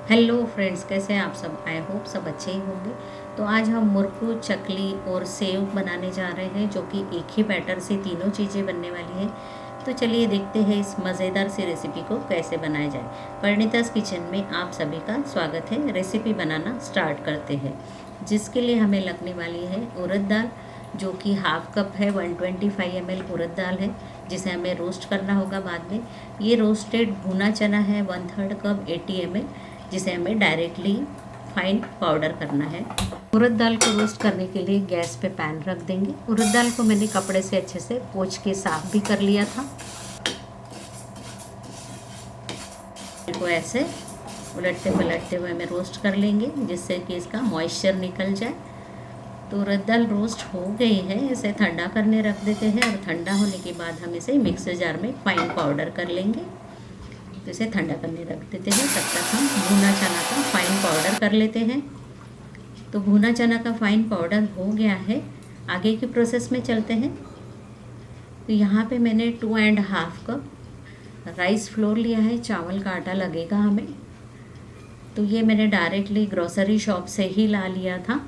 Hello friends, कैसे हैं आप सब। आई होप सब अच्छे ही होंगे। तो आज हम मुरकू, चकली और सेव बनाने जा रहे हैं, जो कि एक ही बैटर से तीनों चीज़ें बनने वाली हैं। तो चलिए देखते हैं इस मज़ेदार सी रेसिपी को कैसे बनाया जाए। परिणीता's किचन में आप सभी का स्वागत है। रेसिपी बनाना स्टार्ट करते हैं। जिसके लिए हमें लगने वाली है उड़द दाल, जो कि हाफ कप है। 125 ml उड़द दाल है, जिसे हमें रोस्ट करना होगा बाद में। ये रोस्टेड भुना चना है 1/3 कप 80 ml, जिसे हमें डायरेक्टली फाइन पाउडर करना है। उड़द दाल को रोस्ट करने के लिए गैस पे पैन रख देंगे। उड़द दाल को मैंने कपड़े से अच्छे से पोंछ के साफ भी कर लिया था। को ऐसे उलटते पलटते हुए हमें रोस्ट कर लेंगे, जिससे कि इसका मॉइस्चर निकल जाए। तो उड़द दाल रोस्ट हो गई है, इसे ठंडा करने रख देते हैं। और ठंडा होने के बाद हम इसे मिक्सर जार में फाइन पाउडर कर लेंगे। तो इसे ठंडा करने रख देते हैं। तब तक हम भुना चना का फाइन पाउडर कर लेते हैं। तो भुना चना का फाइन पाउडर हो गया है। आगे की प्रोसेस में चलते हैं। तो यहाँ पे मैंने 2.5 कप राइस फ्लोर लिया है। चावल का आटा लगेगा हमें। तो ये मैंने डायरेक्टली ग्रोसरी शॉप से ही ला लिया था।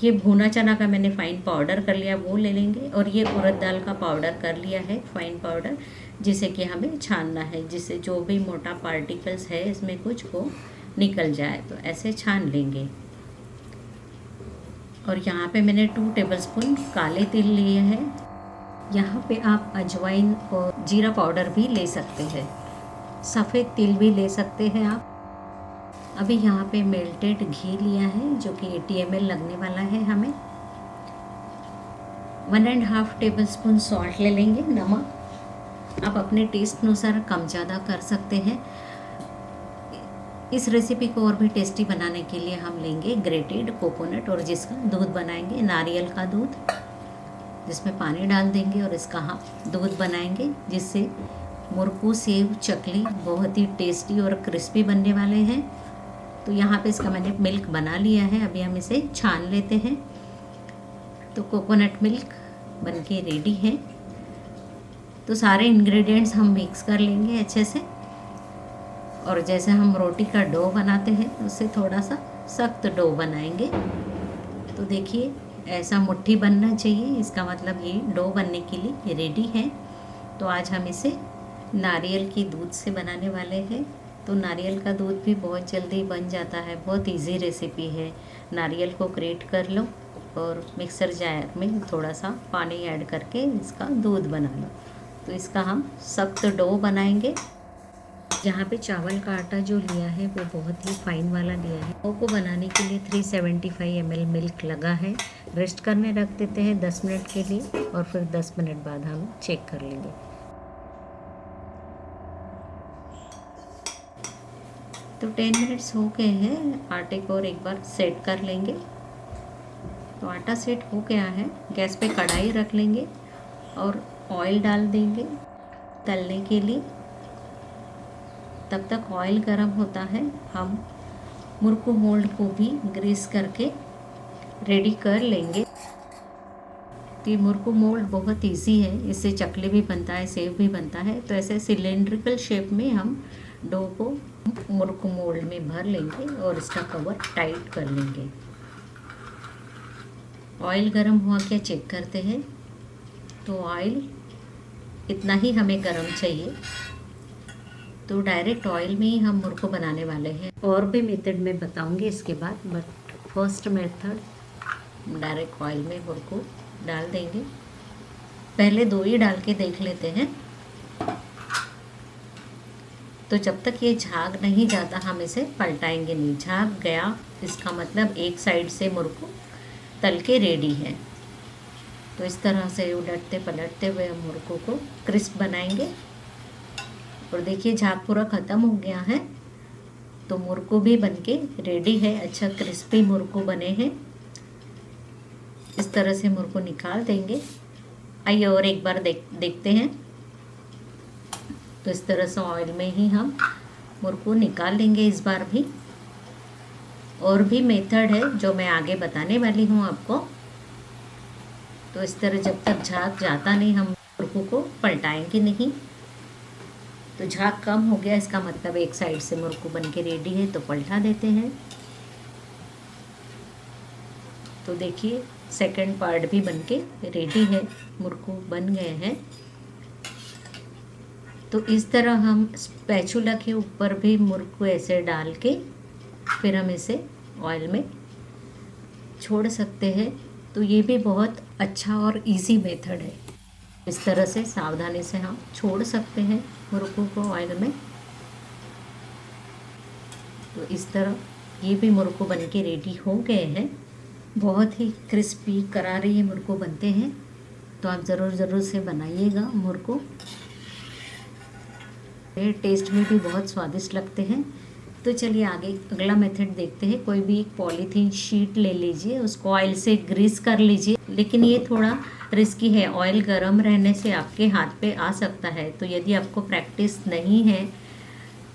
ये भुना चना का मैंने फाइन पाउडर कर लिया, वो ले लेंगे। और ये उड़द दाल का पाउडर कर लिया है, फाइन पाउडर, जिसे कि हमें छानना है, जिससे जो भी मोटा पार्टिकल्स है इसमें कुछ वो निकल जाए। तो ऐसे छान लेंगे। और यहाँ पे मैंने 2 टेबलस्पून काले तिल लिए हैं। यहाँ पे आप अजवाइन और जीरा पाउडर भी ले सकते हैं। सफ़ेद तिल भी ले सकते हैं आप। अभी यहाँ पे मेल्टेड घी लिया है, जो कि 80 ml लगने वाला है हमें। 1.5 टेबलस्पून सॉल्ट ले लेंगे, नमक। आप अपने टेस्ट अनुसार कम ज़्यादा कर सकते हैं। इस रेसिपी को और भी टेस्टी बनाने के लिए हम लेंगे ग्रेटेड कोकोनट, और जिसका दूध बनाएंगे, नारियल का दूध, जिसमें पानी डाल देंगे और इसका हम दूध बनाएंगे, जिससे मुरकू, सेव, चकली बहुत ही टेस्टी और क्रिस्पी बनने वाले हैं। तो यहाँ पे इसका मैंने मिल्क बना लिया है। अभी हम इसे छान लेते हैं। तो कोकोनट मिल्क बनके रेडी है। तो सारे इंग्रेडिएंट्स हम मिक्स कर लेंगे अच्छे से। और जैसे हम रोटी का डो बनाते हैं, उससे थोड़ा सा सख्त डो बनाएंगे। तो देखिए, ऐसा मुट्ठी बनना चाहिए। इसका मतलब ये डो बनने के लिए रेडी है। तो आज हम इसे नारियल की दूध से बनाने वाले हैं। तो नारियल का दूध भी बहुत जल्दी बन जाता है, बहुत इजी रेसिपी है। नारियल को ग्रेट कर लो और मिक्सर जार में थोड़ा सा पानी ऐड करके इसका दूध बना लो। तो इसका हम सख्त डो बनाएंगे। यहाँ पे चावल का आटा जो लिया है वो बहुत ही फाइन वाला लिया है। डो को बनाने के लिए 375 ml मिल्क लगा है। रेस्ट करने रख देते हैं 10 मिनट के लिए, और फिर 10 मिनट बाद हम चेक कर लेंगे। तो 10 मिनट्स हो गए हैं। आटे को और एक बार सेट कर लेंगे। तो आटा सेट हो गया है। गैस पे कढ़ाई रख लेंगे और ऑयल डाल देंगे तलने के लिए। तब तक ऑयल गर्म होता है, हम मुरकू मोल्ड को भी ग्रीस करके रेडी कर लेंगे। तो ये मुरकू मोल्ड बहुत इजी है, इससे चकली भी बनता है, सेव भी बनता है। तो ऐसे सिलेंड्रिकल शेप में हम डो को मुरकू मोल्ड में भर लेंगे और इसका कवर टाइट कर लेंगे। ऑयल गर्म हुआ क्या चेक करते हैं। तो ऑयल इतना ही हमें गर्म चाहिए। तो डायरेक्ट ऑयल में ही हम मुरकू बनाने वाले हैं। और भी मेथड में बताऊंगी इसके बाद, but first method direct oil में मुरकू डाल देंगे। पहले 2 ही डाल के देख लेते हैं। तो जब तक ये झाग नहीं जाता हम इसे पलटाएंगे नहीं। झाग गया, इसका मतलब एक साइड से मुरकू तल के रेडी है। तो इस तरह से उलटते पलटते हुए हम मुरकू को क्रिस्प बनाएंगे। और देखिए, झाग पूरा ख़त्म हो गया है। तो मुरकू भी बनके रेडी है। अच्छा क्रिस्पी मुरकू बने हैं। इस तरह से मुरकू निकाल देंगे। आइए और एक बार देखते हैं। तो इस तरह से ऑयल में ही हम मुरकू निकाल लेंगे इस बार भी। और भी मेथड है जो मैं आगे बताने वाली हूँ आपको। तो इस तरह जब तक झाग जाता नहीं, हम मुरकू को पलटाएंगे नहीं। तो झाग कम हो गया, इसका मतलब एक साइड से मुर्कू बन के रेडी है, तो पलटा देते हैं। तो देखिए सेकंड पार्ट भी बन के रेडी है, मुर्कू बन गए हैं। तो इस तरह हम स्पैचुला के ऊपर भी मुर्कू ऐसे डाल के फिर हम इसे ऑयल में छोड़ सकते हैं। तो ये भी बहुत अच्छा और इजी मेथड है। इस तरह से सावधानी से हम छोड़ सकते हैं मुर्कू को ऑयल में। तो इस तरह ये भी मुर्कू बन के रेडी हो गए हैं। बहुत ही क्रिस्पी करारे ये मुर्कू बनते हैं, तो आप ज़रूर से बनाइएगा मुर्कू। ये टेस्ट में भी बहुत स्वादिष्ट लगते हैं। तो चलिए आगे अगला मेथड देखते हैं। कोई भी एक पॉलीथीन शीट ले लीजिए, उसको ऑयल से ग्रीस कर लीजिए। लेकिन ये थोड़ा रिस्की है, ऑयल गर्म रहने से आपके हाथ पे आ सकता है। तो यदि आपको प्रैक्टिस नहीं है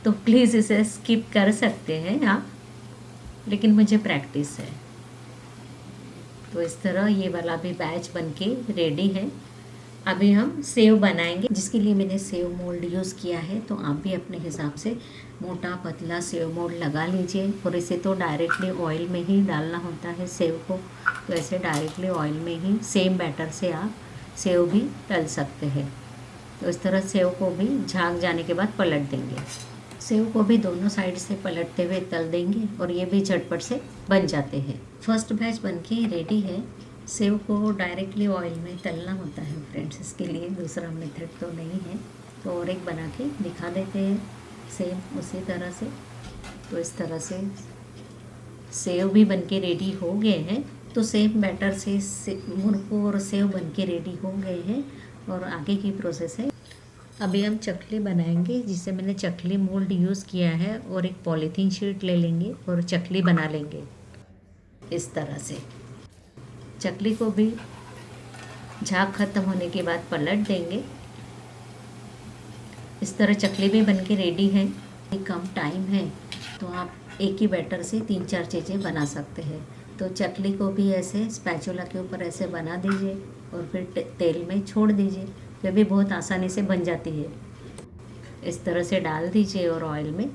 तो प्लीज़ इसे स्किप कर सकते हैं आप, लेकिन मुझे प्रैक्टिस है। तो इस तरह ये वाला भी बैच बनके रेडी है। अभी हम सेव बनाएंगे, जिसके लिए मैंने सेव मोल्ड यूज़ किया है। तो आप भी अपने हिसाब से मोटा पतला सेव मोल्ड लगा लीजिए। और इसे तो डायरेक्टली ऑयल में ही डालना होता है सेव को, तो ऐसे डायरेक्टली ऑयल में ही सेम बैटर से आप सेव भी तल सकते हैं। तो इस तरह सेव को भी झाग जाने के बाद पलट देंगे। सेव को भी दोनों साइड से पलटते हुए तल देंगे और ये भी झटपट से बन जाते हैं। फर्स्ट बैच बनके रेडी है। सेव को डायरेक्टली ऑयल में तलना होता है फ्रेंड्स, इसके लिए दूसरा मेथड तो नहीं है। तो और एक बना के दिखा देते हैं सेम उसी तरह से। तो इस तरह से सेव भी बनके रेडी हो गए हैं। तो सेम बैटर से मुर्कू और सेव बनके रेडी हो गए हैं। और आगे की प्रोसेस है, अभी हम चकली बनाएंगे, जिसे मैंने चकली मोल्ड यूज़ किया है। और एक पॉलीथीन शीट ले लेंगे और चकली बना लेंगे इस तरह से। चकली को भी झाग खत्म होने के बाद पलट देंगे। इस तरह चकली भी बनके रेडी है। कम टाइम है तो आप एक ही बैटर से 3-4 चीज़ें बना सकते हैं। तो चकली को भी ऐसे स्पैचुला के ऊपर ऐसे बना दीजिए और फिर तेल में छोड़ दीजिए, वे भी बहुत आसानी से बन जाती है। इस तरह से डाल दीजिए और ऑयल में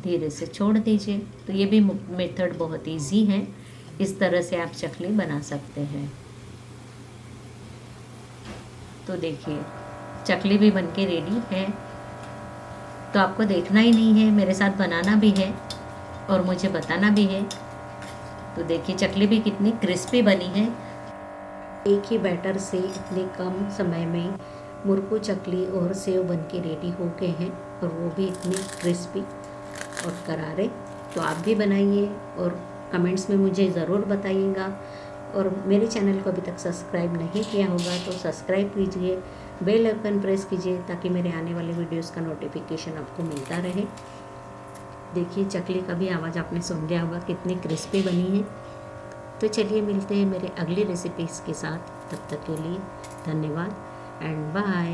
धीरे से छोड़ दीजिए। तो ये भी मेथड बहुत इजी है। इस तरह से आप चकली बना सकते हैं। तो देखिए चकली भी बनके रेडी है। तो आपको देखना ही नहीं है, मेरे साथ बनाना भी है और मुझे बताना भी है। तो देखिए चकली भी कितनी क्रिस्पी बनी है। एक ही बैटर से इतने कम समय में मुर्कू, चकली और सेव बनके रेडी हो गए हैं, और वो भी इतनी क्रिस्पी और करारे। तो आप भी बनाइए और कमेंट्स में मुझे ज़रूर बताइएगा। और मेरे चैनल को अभी तक सब्सक्राइब नहीं किया होगा तो सब्सक्राइब कीजिए, बेल आइकन प्रेस कीजिए, ताकि मेरे आने वाले वीडियोस का नोटिफिकेशन आपको मिलता रहे। देखिए चकली का भी आवाज़ आपने सुन लिया होगा, कितनी क्रिस्पी बनी है। तो चलिए मिलते हैं मेरे अगली रेसिपीज़ के साथ। तब तक के लिए धन्यवाद एंड बाय।